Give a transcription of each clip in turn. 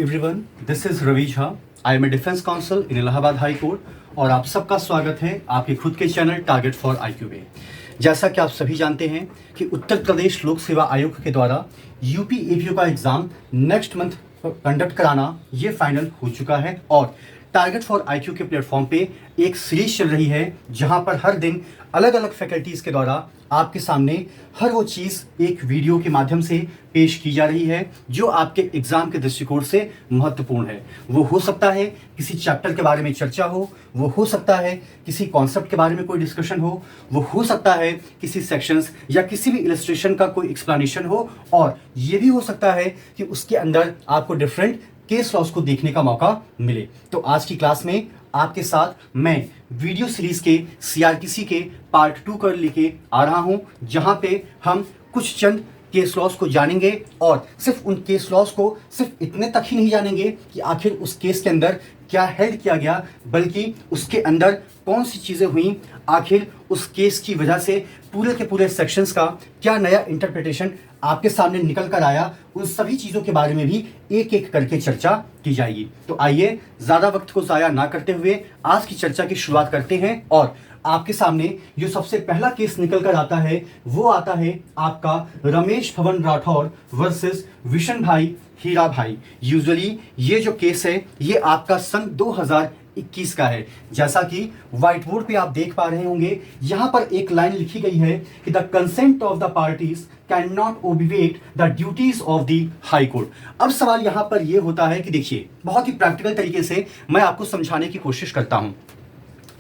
Everyone, this is Ravi Jha. I am a defence counsel in Allahabad high court और आप सबका स्वागत है आपके खुद के चैनल टारगेट फॉर IQ में। जैसा कि आप सभी जानते हैं कि उत्तर प्रदेश लोक सेवा आयोग के द्वारा यूपी APO का एग्ज़ाम नेक्स्ट मंथ कंडक्ट कराना ये फाइनल हो चुका है और टारगेट फॉर IQ के प्लेटफॉर्म पे एक सीरीज चल रही है जहां पर हर दिन अलग अलग फैकल्टीज़ के द्वारा आपके सामने हर वो चीज़ एक वीडियो के माध्यम से पेश की जा रही है जो आपके एग्ज़ाम के दृष्टिकोण से महत्वपूर्ण है। वो हो सकता है किसी चैप्टर के बारे में चर्चा वो हो सकता है किसी कॉन्सेप्ट के बारे में कोई डिस्कशन वो हो सकता है किसी सेक्शंस या किसी भी इलस्ट्रेशन का कोई एक्सप्लेनेशन हो, और ये भी हो सकता है कि उसके अंदर आपको डिफरेंट केस लॉस को देखने का मौका मिले। तो आज की क्लास में आपके साथ मैं वीडियो सीरीज के CRTC के पार्ट 2 कर लेके आ रहा हूं, जहां पे हम कुछ चंद केस लॉस को जानेंगे और सिर्फ उन केस लॉस को सिर्फ इतने तक ही नहीं जानेंगे कि आखिर उस केस के अंदर क्या हेल्ड किया गया, बल्कि उसके अंदर कौन सी चीज़ें हुई, आखिर उस केस की वजह से पूरे के पूरे सेक्शंस का क्या नया इंटरप्रिटेशन आपके सामने निकल कर आया, उन सभी चीज़ों के बारे में भी एक एक करके चर्चा की जाएगी। तो आइए ज़्यादा वक्त को ज़ाया ना करते हुए आज की चर्चा की शुरुआत करते हैं। और आपके सामने जो सबसे पहला केस निकल कर आता है वो आता है आपका रमेश भवन राठौर वर्सेस विशन भाई हीरा भाई। यूजुअली ये जो केस है ये आपका सन 2021 का है। जैसा कि व्हाइट बोर्ड पे आप देख पा रहे होंगे, यहाँ पर एक लाइन लिखी गई है कि the consent of the parties can not obviate the duties of the high court. अब सवाल यहाँ पर यह होता है कि देखिए, बहुत ही प्रैक्टिकल तरीके से मैं आपको समझाने की कोशिश करता हूँ।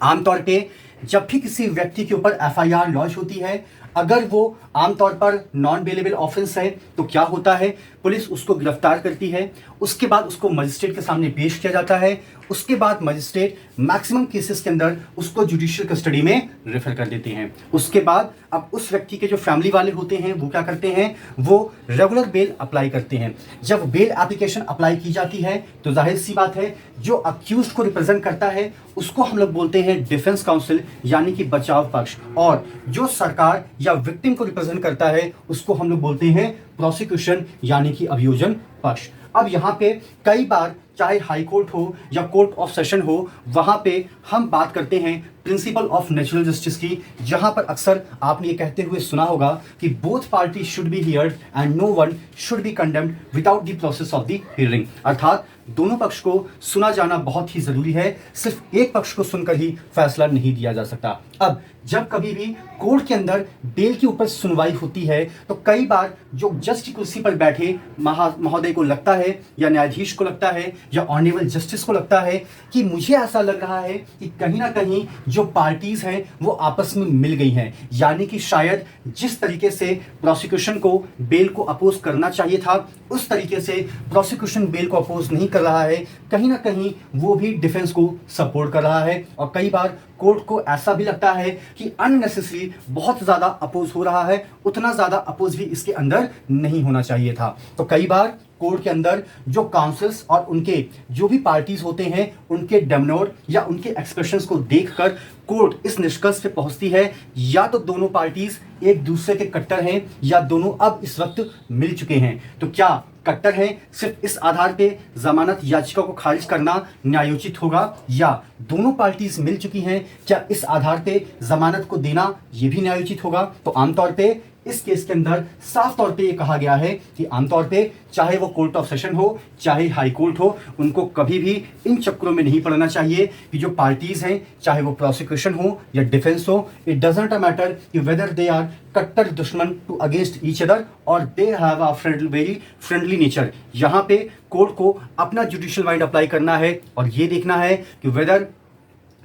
आमतौर पे जब भी किसी व्यक्ति के ऊपर FIR लॉन्च होती है, अगर वो आमतौर पर नॉन बेलेबल ऑफेंस है तो क्या होता है, पुलिस उसको गिरफ्तार करती है, उसके बाद उसको मजिस्ट्रेट के सामने पेश किया जाता है, उसके बाद मजिस्ट्रेट मैक्सिमम केसेस के अंदर उसको जुडिशियल कस्टडी में रेफर कर देते हैं। उसके बाद अब उस व्यक्ति के जो फैमिली वाले होते हैं वो क्या करते हैं, वो रेगुलर बेल अप्लाई करते हैं। जब बेल एप्लीकेशन अप्लाई की जाती है तो जाहिर सी बात है जो अक्यूज्ड को रिप्रेजेंट करता है उसको हम लोग बोलते हैं डिफेंस काउंसिल यानी कि बचाव पक्ष, और जो सरकार या विक्टिम को रिप्रेजेंट करता है उसको हम लोग बोलते हैं प्रोसिक्यूशन यानी कि अभियोजन पक्ष। अब यहाँ पे कई बार चाहे हाई कोर्ट हो या कोर्ट ऑफ सेशन हो, वहाँ पे हम बात करते हैं प्रिंसिपल ऑफ नेचुरल जस्टिस की, जहाँ पर अक्सर आपने ये कहते हुए सुना होगा कि both party should be heard and no one should be condemned without the process of the hearing. अर्थात दोनों पक्ष को सुना जाना बहुत ही जरूरी है, सिर्फ एक पक्ष को सुनकर ही फैसला नहीं दिया जा सकता। अब जब कभी भी कोर्ट के अंदर बेल के ऊपर सुनवाई होती है तो कई बार जो जज की कुर्सी पर बैठे महोदय को लगता है या न्यायाधीश को लगता है या ऑनरेबल जस्टिस को लगता है कि मुझे ऐसा लग रहा है कि कहीं ना कहीं जो पार्टीज हैं वो आपस में मिल गई हैं, यानी कि शायद जिस तरीके से प्रोसिक्यूशन को बेल को अपोज करना चाहिए था उस तरीके से प्रोसिक्यूशन बेल को अपोज नहीं कर रहा है, कहीं ना कहीं वो भी डिफेंस को सपोर्ट कर रहा है। और कई बार कोर्ट को ऐसा भी लगता है कि अननेसेसरी बहुत ज़्यादा अपोज हो रहा है, उतना ज़्यादा अपोज भी इसके अंदर नहीं होना चाहिए था। तो कई बार कोर्ट के अंदर जो काउंसिल्स और उनके जो भी पार्टीज होते हैं उनके डेमनोर या उनके एक्सप्रेशंस को देखकर कोर्ट इस निष्कर्ष पे पहुंचती है या तो दोनों पार्टीज एक दूसरे के कट्टर हैं या दोनों अब इस वक्त मिल चुके हैं। तो क्या कट्टर हैं, सिर्फ इस आधार पे जमानत याचिका को खारिज करना न्यायोचित होगा, या दोनों पार्टीज मिल चुकी हैं क्या इस आधार पे जमानत को देना ये भी न्यायोचित होगा। तो आमतौर पे इस केस के अंदर साफ तौर पे ये कहा गया है कि आमतौर पे चाहे वो कोर्ट ऑफ सेशन हो चाहे हाई कोर्ट हो, उनको कभी भी इन चक्करों में नहीं पड़ना चाहिए कि जो पार्टीज हैं चाहे वो प्रोसिक्यूशन हो या डिफेंस हो, इट डजंट मैटर कि वेदर दे आर कट्टर दुश्मन टू अगेंस्ट ईच अदर और they have a very friendly nature. यहाँ पे कोर्ट को अपना जुडिशियल माइंड अप्लाई करना है और ये देखना है कि whether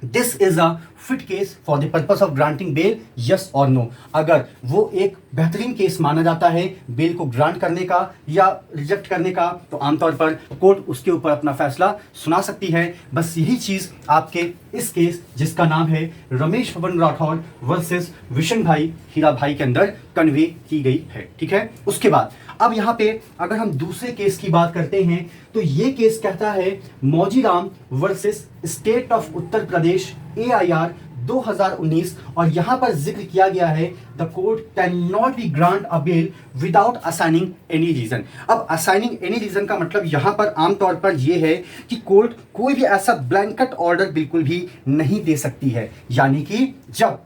this is a fit case for the purpose of granting bail, yes और नो। अगर वो एक बेहतरीन केस माना जाता है बेल को ग्रांट करने का या रिजेक्ट करने का, तो आमतौर पर कोर्ट उसके ऊपर अपना फैसला सुना सकती है। बस यही चीज आपके इस केस जिसका नाम है रमेश भवन राठौर वर्सेस विशन भाई हीरा भाई के अंदर कन्वे की गई है। ठीक है, उसके बाद अब यहाँ पे अगर हम दूसरे केस की बात करते हैं तो ये केस कहता है Maujiram versus state of Uttar Pradesh AIR 2019 और यहां पर जिक्र किया गया है the court can not be grant a bail without assigning any reason. अब असाइनिंग एनी रीजन का मतलब यहां पर आमतौर पर यह है कि कोर्ट कोई भी ऐसा ब्लैंकेट ऑर्डर बिल्कुल भी नहीं दे सकती है, यानी कि जब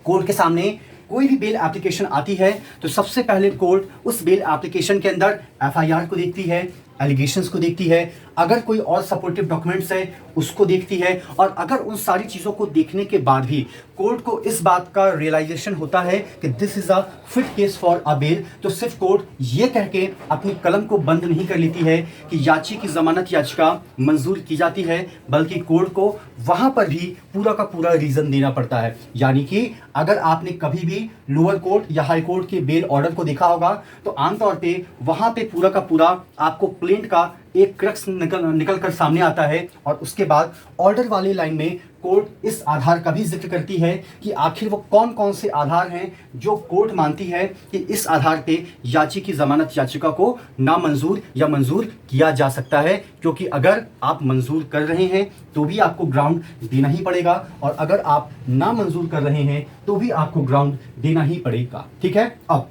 कोर्ट के सामने कोई भी बेल एप्लीकेशन आती है तो सबसे पहले कोर्ट उस बेल एप्लीकेशन के अंदर एफआईआर को देखती है, एलिगेशंस को देखती है, अगर कोई और सपोर्टिव डॉक्यूमेंट्स है उसको देखती है, और अगर उन सारी चीज़ों को देखने के बाद भी कोर्ट को इस बात का रियलाइजेशन होता है कि this is a fit case for a bail, तो सिर्फ कोर्ट ये कह के अपनी कलम को बंद नहीं कर लेती है कि याची की ज़मानत याचिका मंजूर की जाती है, बल्कि कोर्ट को वहाँ पर भी पूरा का पूरा रीज़न देना पड़ता है। यानी कि अगर आपने कभी भी लोअर कोर्ट या हाई कोर्ट के बेल ऑर्डर को देखा होगा तो आमतौर पे वहाँ पे पूरा का पूरा आपको प्लेंट का एक क्रक्स निकल कर सामने आता है, और उसके बाद ऑर्डर वाली लाइन में कोर्ट इस आधार का भी जिक्र करती है कि आखिर वो कौन कौन से आधार हैं जो कोर्ट मानती है कि इस आधार पे याची की जमानत याचिका को नामंजूर या मंजूर किया जा सकता है, क्योंकि अगर आप मंजूर कर रहे हैं तो भी आपको ग्राउंड देना ही पड़ेगा, और अगर आप नामंजूर कर रहे हैं तो भी आपको ग्राउंड देना ही पड़ेगा। ठीक है, अब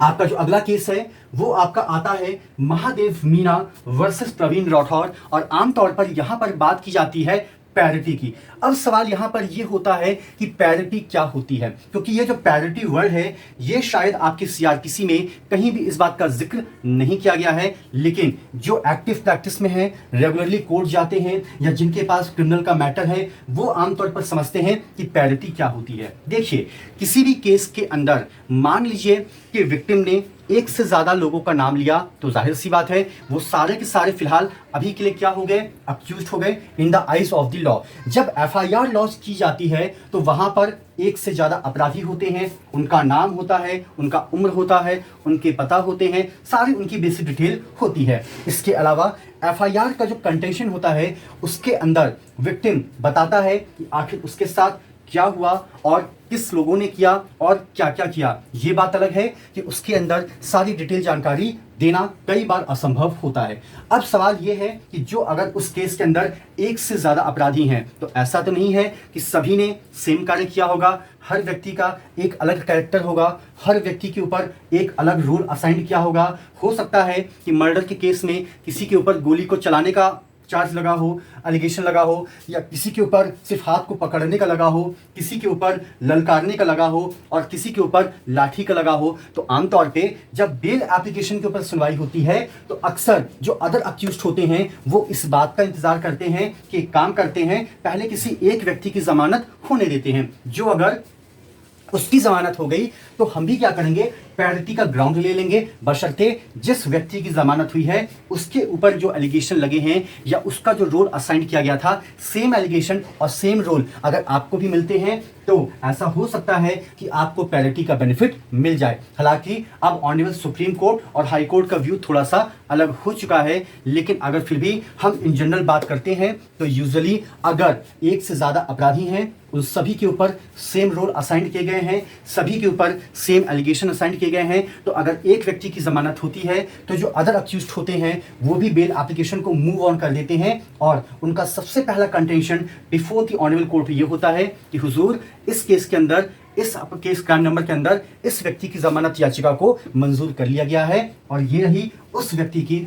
आपका जो अगला केस है वो आपका आता है महादेव मीना वर्सेस प्रवीण राठौर, और आमतौर पर यहां पर बात की जाती है पैरिटी की। अब सवाल यहां पर यह होता है कि पैरिटी क्या होती है, क्योंकि ये जो पैरिटी वर्ड है ये शायद आपके सीआरपीसी में कहीं भी इस बात का जिक्र नहीं किया गया है, लेकिन जो एक्टिव प्रैक्टिस में है, रेगुलरली कोर्ट जाते हैं या जिनके पास क्रिमिनल का मैटर है, वो आमतौर पर समझते हैं कि पैरिटी क्या होती है। देखिए, किसी भी केस के अंदर मान लीजिए कि विक्टिम ने एक से ज्यादा लोगों का नाम लिया, तो जाहिर सी बात है वो सारे के सारे फिलहाल अभी के लिए क्या हो गए, अक्यूज्ड हो गए in the eyes of the law. जब एफआईआर लॉन्च की जाती है तो वहां पर एक से ज्यादा अपराधी होते हैं, उनका नाम होता है, उनका उम्र होता है, उनके पता होते हैं, सारी उनकी बेसिक डिटेल होती है। इसके अलावा एफआईआर का जो कंटेंशन होता है उसके अंदर विक्टिम बताता है कि आखिर उसके साथ क्या हुआ और किस लोगों ने किया और क्या क्या किया। ये बात अलग है कि उसके अंदर सारी डिटेल जानकारी देना कई बार असंभव होता है। अब सवाल यह है कि जो अगर उस केस के अंदर एक से ज्यादा अपराधी हैं, तो ऐसा तो नहीं है कि सभी ने सेम कार्य किया होगा, हर व्यक्ति का एक अलग कैरेक्टर होगा, हर व्यक्ति के ऊपर एक अलग रोल असाइन किया होगा। हो सकता है कि मर्डर के केस में किसी के ऊपर गोली को चलाने का चार्ज लगा हो, एलिगेशन लगा हो, या किसी के ऊपर सिर्फ हाथ को पकड़ने का लगा हो, किसी के ऊपर ललकारने का लगा हो और किसी के ऊपर लाठी का लगा हो। तो आमतौर पे जब बेल एप्लीकेशन के ऊपर सुनवाई होती है तो अक्सर जो अदर अक्यूज्ड होते हैं वो इस बात का इंतजार करते हैं कि काम करते हैं, पहले किसी एक व्यक्ति की जमानत होने देते हैं, जो अगर उसकी जमानत हो गई तो हम भी क्या करेंगे, पैरिटी का ग्राउंड ले लेंगे, बशर्ते जिस व्यक्ति की जमानत हुई है उसके ऊपर जो एलिगेशन लगे हैं या उसका जो रोल असाइन किया गया था, सेम एलिगेशन और सेम रोल अगर आपको भी मिलते हैं तो ऐसा हो सकता है कि आपको पैरिटी का बेनिफिट मिल जाए। हालांकि अब ऑनरेबल सुप्रीम कोर्ट और हाई कोर्ट का व्यू थोड़ा सा अलग हो चुका है, लेकिन अगर फिर भी हम इन जनरल बात करते हैं तो यूजुअली अगर एक से ज़्यादा अपराधी हैं, उन सभी के ऊपर सेम रोल असाइन किए गए हैं, सभी के ऊपर सेम एलिगेशन असाइन किए गए हैं, तो अगर एक व्यक्ति की जमानत होती है तो जो अदर अक्यूज्ड होते हैं वो भी बेल एप्लीकेशन को मूव ऑन कर देते हैं, और उनका सबसे पहला contention before the honourable court ये होता है कि हुजूर इस केस के अंदर, इस केस क्राइम नंबर के अंदर इस व्यक्ति की जमानत याचिका को मंजूर कर लिया गया है, और ये रही उस व्यक्ति की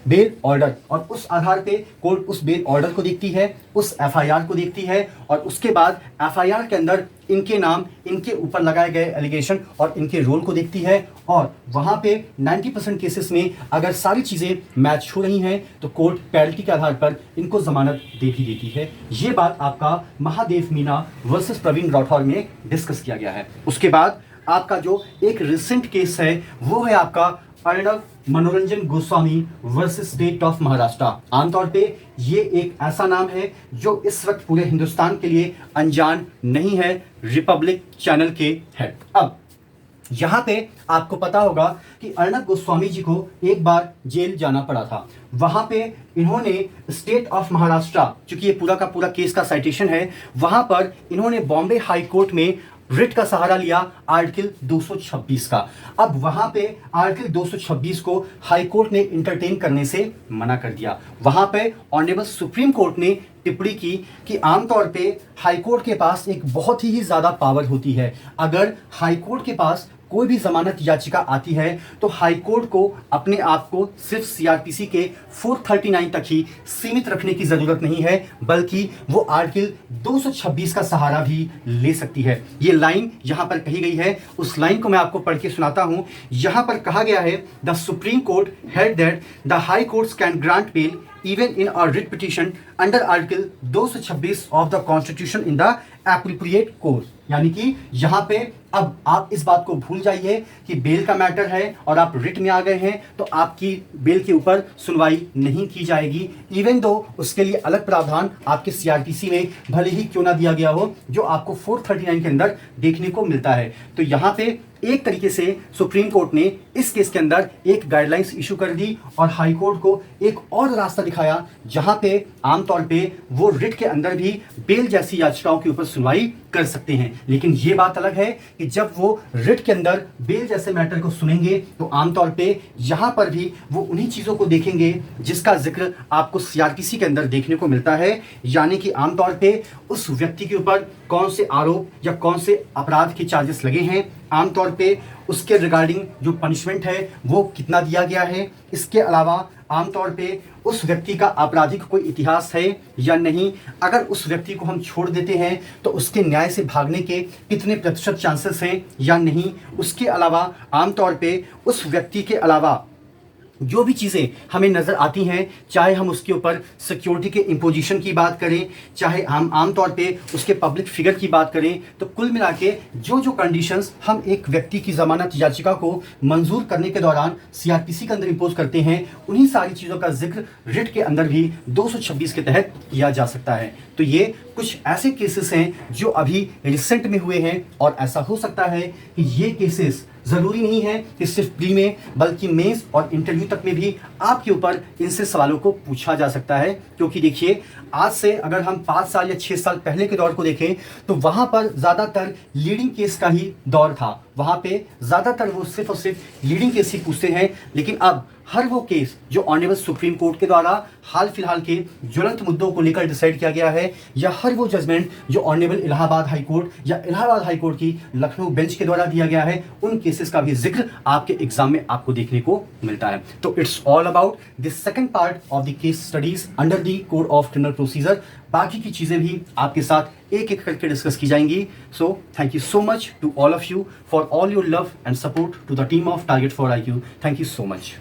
बेल ऑर्डर। और उस आधार पे कोर्ट उस बेल ऑर्डर को देखती है, उस एफआईआर को देखती है, और उसके बाद एफआईआर के अंदर इनके नाम, इनके ऊपर लगाए गए एलिगेशन और इनके रोल को देखती है, और वहाँ पे 90% केसेस में अगर सारी चीज़ें मैच हो रही हैं तो कोर्ट पैरिटी के आधार पर इनको जमानत दे भी देती है। ये बात आपका महादेव मीना वर्सेस प्रवीण राठौर में डिस्कस किया गया है। उसके बाद आपका जो एक रिसेंट केस है वो है आपका अर्णव मनोरंजन Goswami versus state of Maharashtra. आमतौर पे ये एक ऐसा नाम है जो इस वक्त पूरे हिंदुस्तान के लिए अनजान नहीं है, रिपब्लिक चैनल के हेड। अब यहाँ पे आपको पता होगा कि अर्णव गोस्वामी जी को एक बार जेल जाना पड़ा था। वहाँ पे इन्होंने स्टेट ऑफ महाराष्ट्र, चूंकि ये पूरा का पूरा केस का साइटेशन है, वहाँ पर इन्होंने बॉम्बे हाई कोर्ट में रिट का सहारा लिया आर्टिकल 226 का। अब वहां पे आर्टिकल 226 को हाई कोर्ट ने इंटरटेन करने से मना कर दिया। वहां पे ऑनरेबल सुप्रीम कोर्ट ने टिप्पणी की कि आमतौर पे हाई कोर्ट के पास एक बहुत ही ज़्यादा पावर होती है। अगर हाई कोर्ट के पास कोई भी जमानत याचिका आती है तो हाई कोर्ट को अपने आप को सिर्फ सीआरपीसी के 439 तक ही सीमित रखने की जरूरत नहीं है, बल्कि वो आर्टिकल 226 का सहारा भी ले सकती है। ये लाइन यहां पर कही गई है, उस लाइन को मैं आपको पढ़ के सुनाता हूं। यहां पर कहा गया है, the supreme court held that the high courts can grant bell even in a writ petition under article 226 of the constitution in the appropriate course। यानी कि यहाँ पे अब आप इस बात को भूल जाइए कि बेल का मैटर है और आप रिट में आ गए हैं तो आपकी बेल के ऊपर सुनवाई नहीं की जाएगी, इवन दो उसके लिए अलग प्रावधान आपके सीआरपीसी में भले ही क्यों ना दिया गया हो, जो आपको 439 के अंदर देखने को मिलता है। तो यहाँ पे एक तरीके से सुप्रीम कोर्ट ने इस केस के अंदर एक गाइडलाइंस इशू कर दी और हाई कोर्ट को एक और रास्ता दिखाया जहां पे आमतौर पे वो रिट के अंदर भी बेल जैसी याचिकाओं के ऊपर सुनवाई कर सकते हैं। लेकिन ये बात अलग है कि जब वो रिट के अंदर बेल जैसे मैटर को सुनेंगे तो आमतौर पे यहां पर भी वो उन्हीं चीजों को देखेंगे जिसका जिक्र आपको सीआरपीसी के अंदर देखने को मिलता है, यानी कि आमतौर पे उस व्यक्ति के ऊपर कौन से आरोप या कौन से अपराध के चार्जेस लगे हैं, आमतौर पे उसके रिगार्डिंग जो पनिशमेंट है वो कितना दिया गया है, इसके अलावा आमतौर पे उस व्यक्ति का आपराधिक कोई इतिहास है या नहीं, अगर उस व्यक्ति को हम छोड़ देते हैं तो उसके न्याय से भागने के कितने प्रतिशत चांसेस हैं या नहीं, उसके अलावा आमतौर पे उस व्यक्ति के अलावा जो भी चीज़ें हमें नज़र आती हैं, चाहे हम उसके ऊपर सिक्योरिटी के इम्पोजिशन की बात करें, चाहे हम आमतौर पे उसके पब्लिक फिगर की बात करें, तो कुल मिला के जो जो कंडीशंस हम एक व्यक्ति की ज़मानत याचिका को मंजूर करने के दौरान सीआरपीसी के अंदर इम्पोज करते हैं, उन्हीं सारी चीज़ों का जिक्र रिट के अंदर भी 226 के तहत किया जा सकता है। तो ये कुछ ऐसे केसेस हैं जो अभी रिसेंट में हुए हैं और ऐसा हो सकता है कि ये केसेस ज़रूरी नहीं है कि सिर्फ प्री में, बल्कि मेंस और इंटरव्यू तक में भी आपके ऊपर इनसे सवालों को पूछा जा सकता है। क्योंकि देखिए, आज से अगर हम 5 साल या 6 साल पहले के दौर को देखें तो वहाँ पर ज़्यादातर लीडिंग केस का ही दौर था, वहाँ पे ज़्यादातर वो सिर्फ और सिर्फ लीडिंग केस ही पूछते हैं। लेकिन अब हर वो केस जो ऑनरेबल सुप्रीम कोर्ट के द्वारा हाल फिलहाल के ज्वलंत मुद्दों को लेकर डिसाइड किया गया है, या हर वो जजमेंट जो ऑनरेबल इलाहाबाद हाई कोर्ट या इलाहाबाद हाई कोर्ट की लखनऊ बेंच के द्वारा दिया गया है, उन केसेस का भी जिक्र आपके एग्जाम में आपको देखने को मिलता है। तो it's all about this second part of the case studies under the code of criminal procedure. बाकी की चीज़ें भी आपके साथ एक एक करके डिस्कस की जाएंगी। So thank you so much to all of you for all your love and support to the team of target for IQ। Thank you so much.